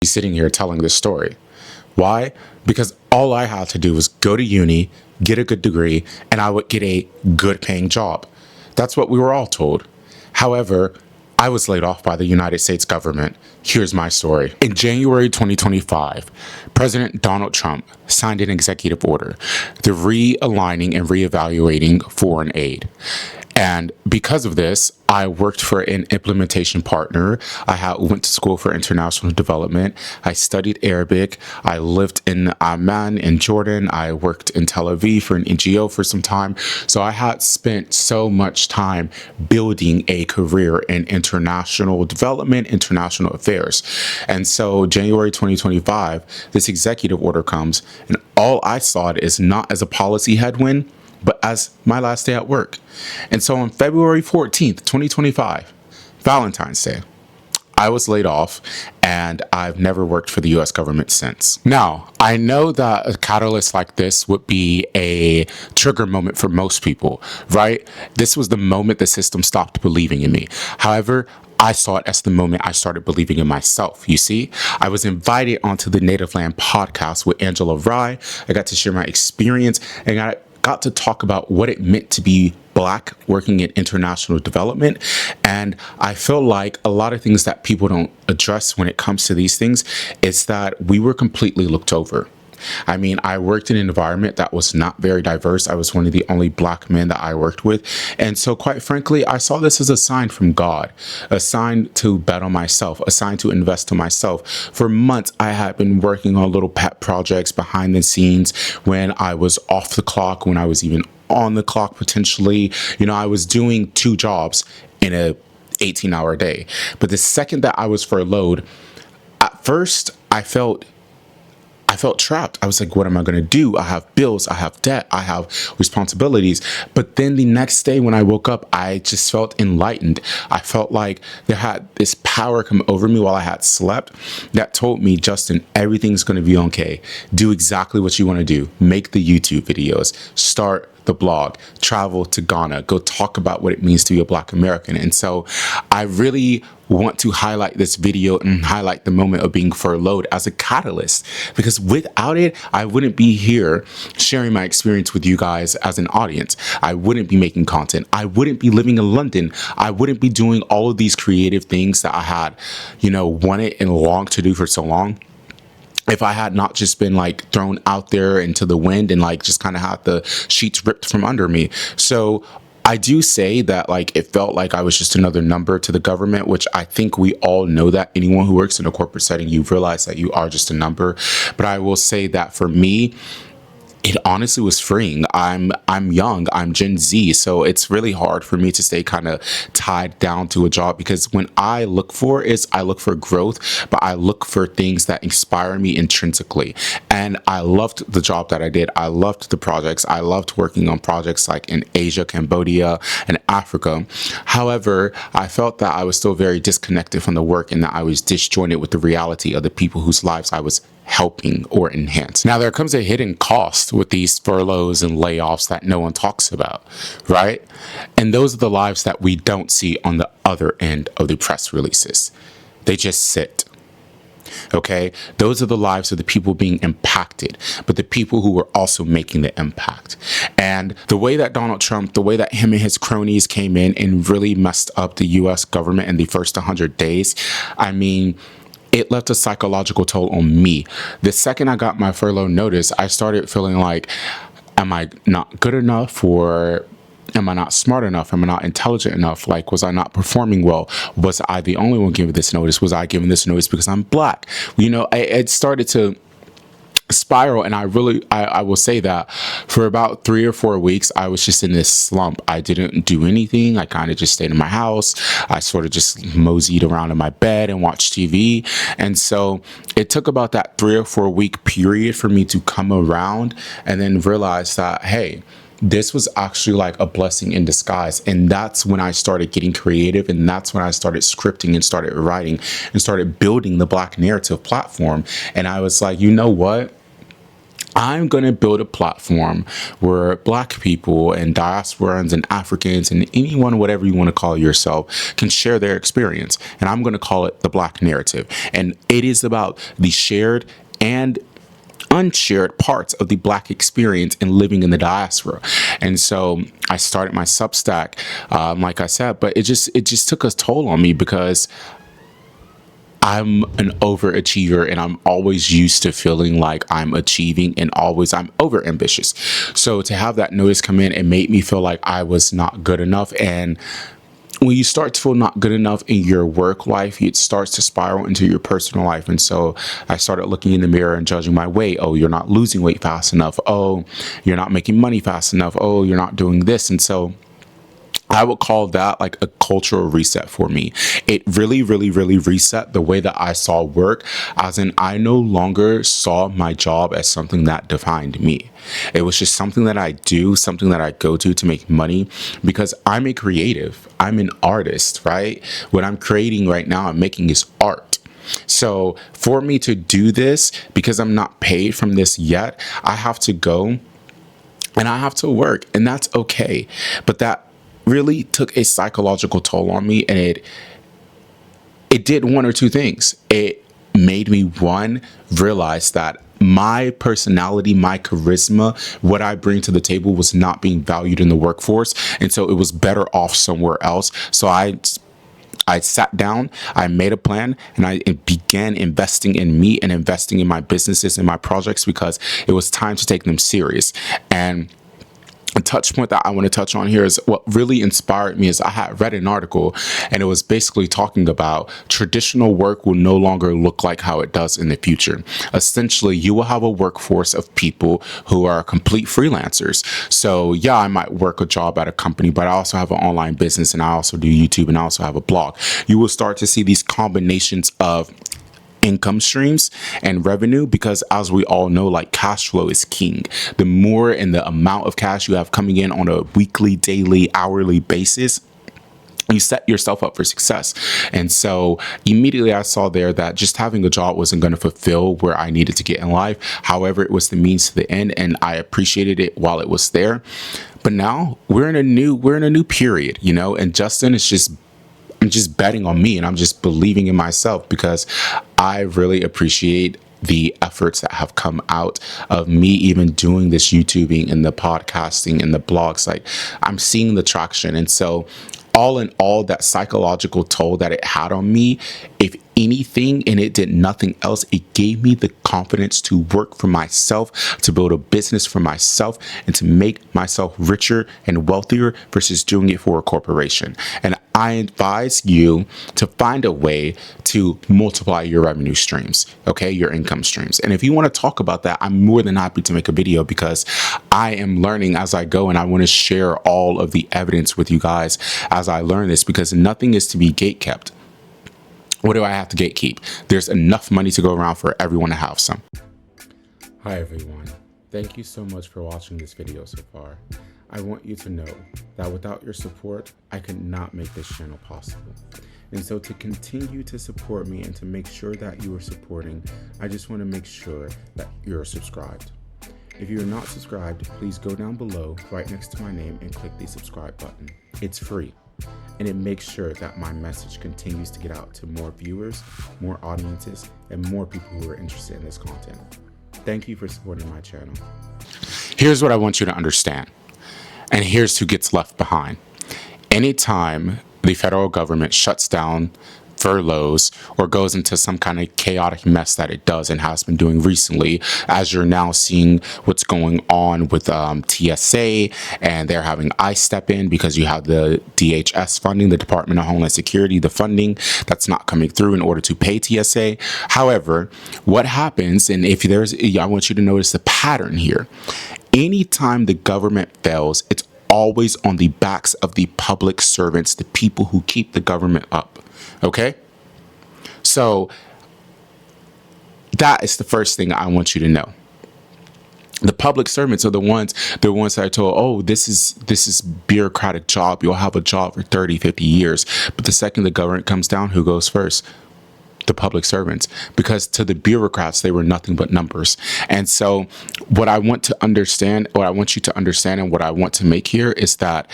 sitting here telling this story. Why? Because all I had to do was go to uni, get a good degree, and I would get a good paying job. That's what we were all told. However, I was laid off by the United States government. Here's my story. In January 2025, President Donald Trump signed an executive order, the Realigning and Reevaluating Foreign Aid. And because of this, I worked for an implementation partner. Went to school for international development. I studied Arabic. I lived in Amman in Jordan. I worked in Tel Aviv for an NGO for some time. So I had spent so much time building a career in international development, international affairs. And so January 2025, this executive order comes, and all I saw it is not as a policy headwind, but as my last day at work. And so on February 14th, 2025, Valentine's Day, I was laid off, and I've never worked for the US government since. Now, I know that a catalyst like this would be a trigger moment for most people, right? This was the moment the system stopped believing in me. However, I saw it as the moment I started believing in myself. You see, I was invited onto the Native Land podcast with Angela Rye. I got to share my experience, and I got to talk about what it meant to be Black working in international development. And I feel like a lot of things that people don't address when it comes to these things is that we were completely looked over. I mean, I worked in an environment that was not very diverse. I was one of the only Black men that I worked with. And so quite frankly, I saw this as a sign from God, a sign to bet on myself, a sign to invest in myself. For months, I had been working on little pet projects behind the scenes when I was off the clock, when I was even on the clock potentially. You know, I was doing 2 jobs in a 18-hour day. But the second that I was furloughed, at first I felt trapped. I was like, what am I going to do? I have bills, I have debt, I have responsibilities. But then the next day when I woke up, I just felt enlightened. I felt like there had this power come over me while I had slept that told me, Justin, everything's going to be okay. Do exactly what you want to do. Make the YouTube videos, start the blog, travel to Ghana, go talk about what it means to be a Black American. And so I really want to highlight this video and highlight the moment of being furloughed as a catalyst, because without it, I wouldn't be here sharing my experience with you guys as an audience. I wouldn't be making content. I wouldn't be living in London. I wouldn't be doing all of these creative things that I had, wanted and longed to do for so long, if I had not just been like thrown out there into the wind and like just kind of had the sheets ripped from under me. So I do say that like it felt like I was just another number to the government, which I think we all know that. Anyone who works in a corporate setting, you realize that you are just a number. But I will say that for me, it honestly was freeing. I'm young, I'm Gen Z, so it's really hard for me to stay kind of tied down to a job, because when I look for growth, but I look for things that inspire me intrinsically. And I loved the job that I did. I loved the projects. I loved working on projects like in Asia, Cambodia, and Africa. However, I felt that I was still very disconnected from the work, and that I was disjointed with the reality of the people whose lives I was helping or enhance. Now, there comes a hidden cost with these furloughs and layoffs that no one talks about, right? And those are the lives that we don't see on the other end of the press releases. They just sit. Okay, those are the lives of the people being impacted, but the people who were also making the impact. And the way that Donald Trump, the way that him and his cronies came in and really messed up the US government in the first 100 days, I mean, it left a psychological toll on me. The second I got my furlough notice, I started feeling like, am I not good enough, or am I not smart enough? Am I not intelligent enough? Like, was I not performing well? Was I the only one giving this notice? Was I giving this notice because I'm Black? It started to spiral, and I will say that for about 3 or 4 weeks I was just in this slump. I didn't do anything. I kind of just stayed in my house. I sort of just moseyed around in my bed and watched TV. And so it took about that 3 or 4 week period for me to come around and then realize that, hey, this was actually like a blessing in disguise. And that's when I started getting creative, and that's when I started scripting and started writing and started building the Black narrative platform. And I was like, you know what? I'm going to build a platform where Black people and diasporans and Africans and anyone, whatever you want to call yourself, can share their experience. And I'm going to call it the Black narrative. And it is about the shared and unshared parts of the Black experience in living in the diaspora. And so I started my Substack, like I said, but it just took a toll on me because I'm an overachiever and I'm always used to feeling like I'm achieving and always I'm over ambitious. So to have that notice come in, it made me feel like I was not good enough. And when you start to feel not good enough in your work life, it starts to spiral into your personal life. And so I started looking in the mirror and judging my weight. Oh, you're not losing weight fast enough. Oh, you're not making money fast enough. Oh, you're not doing this. And so I would call that like a cultural reset for me. It really, really, really reset the way that I saw work, as in I no longer saw my job as something that defined me. It was just something that I do, something that I go to make money, because I'm a creative. I'm an artist, right? What I'm creating right now, I'm making is art. So for me to do this, because I'm not paid from this yet, I have to go and I have to work, and that's okay. But that really took a psychological toll on me, and it did one or two things. It made me, one, realize that my personality, my charisma, what I bring to the table was not being valued in the workforce, and so it was better off somewhere else. So I sat down, I made a plan, and I began investing in me and investing in my businesses and my projects, because it was time to take them serious. And a touch point that I want to touch on here is what really inspired me is I had read an article, and it was basically talking about traditional work will no longer look like how it does in the future. Essentially, you will have a workforce of people who are complete freelancers. So yeah, I might work a job at a company, but I also have an online business, and I also do YouTube, and I also have a blog. You will start to see these combinations of income streams and revenue, because as we all know, like, cash flow is king. The more and the amount of cash you have coming in on a weekly, daily, hourly basis, you set yourself up for success. And so immediately I saw there that just having a job wasn't going to fulfill where I needed to get in life. However, it was the means to the end, and I appreciated it while it was there. But now we're in a new period, and Justin is just, I'm just betting on me, and I'm just believing in myself, because I really appreciate the efforts that have come out of me even doing this YouTubing and the podcasting and the blogs. Like, I'm seeing the traction. And so all in all, that psychological toll that it had on me, if anything, and it did nothing else, it gave me the confidence to work for myself, to build a business for myself, and to make myself richer and wealthier versus doing it for a corporation. And I advise you to find a way to multiply your revenue streams, okay, your income streams. And if you want to talk about that, I'm more than happy to make a video, because I am learning as I go, and I want to share all of the evidence with you guys as I learn this, because nothing is to be gatekept. What do I have to gatekeep? There's enough money to go around for everyone to have some. Hi everyone. Thank you so much for watching this video so far. I want you to know that without your support, I could not make this channel possible. And so to continue to support me and to make sure that you are supporting, I just want to make sure that you're subscribed. If you're not subscribed, please go down below right next to my name and click the subscribe button. It's free, and it makes sure that my message continues to get out to more viewers, more audiences, and more people who are interested in this content. Thank you for supporting my channel. Here's what I want you to understand, and here's who gets left behind. Anytime the federal government shuts down, furloughs, or goes into some kind of chaotic mess that it does and has been doing recently, as you're now seeing what's going on with TSA, and they're having ICE step in because you have the DHS funding, the Department of Homeland Security, the funding that's not coming through in order to pay TSA. However, what happens, and if there's, I want you to notice the pattern here. Anytime the government fails, it's always on the backs of the public servants, the people who keep the government up. Okay? So that is the first thing I want you to know. The public servants are the ones that I told, oh, this is bureaucratic job. You'll have a job for 30, 50 years. But the second the government comes down, who goes first? the public servants, because to the bureaucrats, they were nothing but numbers. And so what I want to understand, what I want you to understand, and what I want to make here is that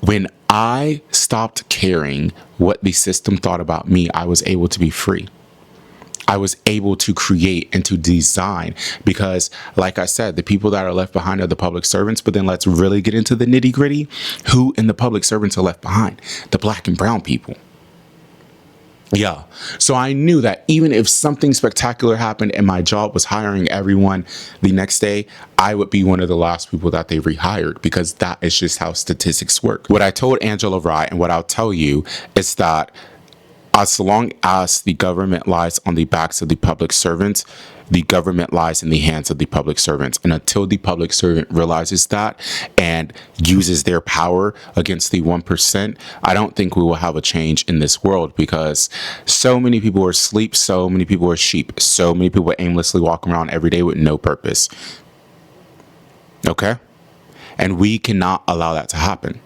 when I stopped caring what the system thought about me, I was able to be free. I was able to create and to design because, like I said, the people that are left behind are the public servants. But then let's really get into the nitty gritty. Who in the public servants are left behind? The black and brown people. Yeah. So I knew that even if something spectacular happened and my job was hiring everyone the next day, I would be one of the last people that they rehired, because that is just how statistics work. What I told Angela Rye, and what I'll tell you, is that as long as the government lies on the backs of the public servants, the government lies in the hands of the public servants. And until the public servant realizes that and uses their power against the 1%, I don't think we will have a change in this world, because so many people are asleep, so many people are sheep, so many people aimlessly walk around every day with no purpose. Okay? And we cannot allow that to happen.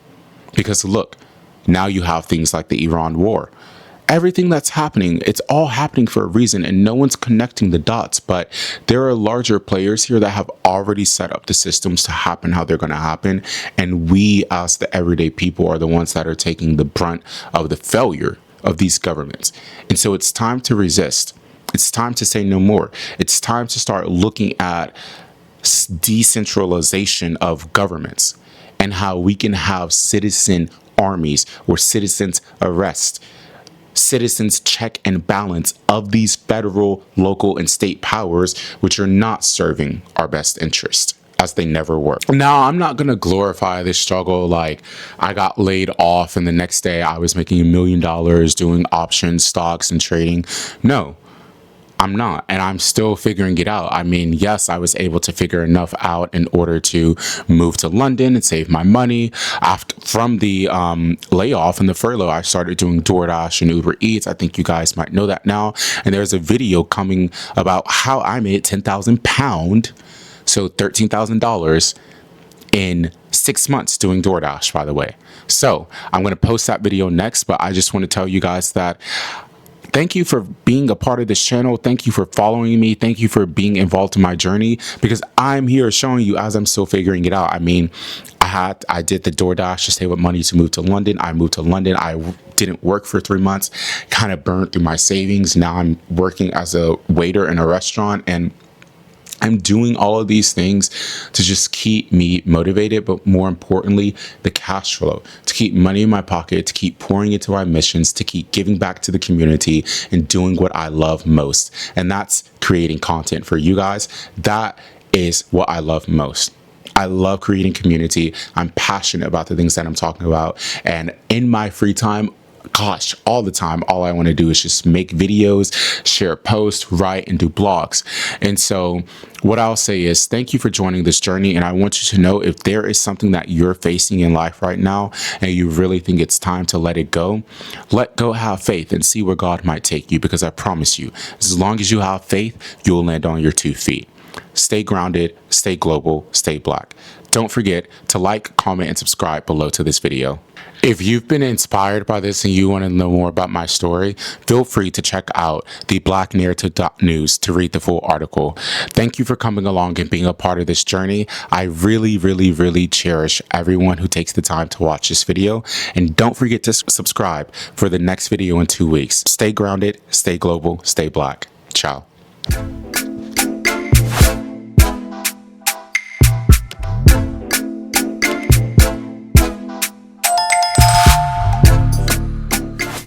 Because look, now you have things like the Iran war. Everything that's happening, it's all happening for a reason, and no one's connecting the dots. But there are larger players here that have already set up the systems to happen how they're going to happen. And we, as the everyday people, are the ones that are taking the brunt of the failure of these governments. And so it's time to resist. It's time to say no more. It's time to start looking at decentralization of governments and how we can have citizen armies where citizens arrest, citizens check and balance of these federal, local, and state powers, which are not serving our best interest, as they never were. Now, I'm not going to glorify this struggle like I got laid off and the next day I was making $1 million doing options, stocks, and trading. No, I'm not. And I'm still figuring it out. I mean, yes, I was able to figure enough out in order to move to London and save my money. From the layoff and the furlough, I started doing DoorDash and Uber Eats. I think you guys might know that now. And there's a video coming about how I made £10,000, so $13,000 in 6 months doing DoorDash, by the way. So I'm going to post that video next, but I just want to tell you guys that thank you for being a part of this channel. Thank you for following me. Thank you for being involved in my journey, because I'm here showing you as I'm still figuring it out. I mean, I did the DoorDash to save up money to move to London. I moved to London. I didn't work for 3 months, kind of burned through my savings. Now I'm working as a waiter in a restaurant, and I'm doing all of these things to just keep me motivated, but more importantly, the cash flow, to keep money in my pocket, to keep pouring into my missions, to keep giving back to the community and doing what I love most. And that's creating content for you guys. That is what I love most. I love creating community. I'm passionate about the things that I'm talking about. And in my free time, gosh, all the time, all I want to do is just make videos, share posts, write, and do blogs. And so what I'll say is thank you for joining this journey. And I want you to know, if there is something that you're facing in life right now and you really think it's time to let go, have faith, and see where God might take you. Because I promise you, as long as you have faith, you'll land on your 2 feet. Stay grounded, stay global, stay black. Don't forget to like, comment, and subscribe below to this video. If you've been inspired by this and you want to know more about my story, feel free to check out the blacknarrative.news to read the full article. Thank you for coming along and being a part of this journey. I really, really, really cherish everyone who takes the time to watch this video. And don't forget to subscribe for the next video in 2 weeks. Stay grounded, stay global, stay black. Ciao.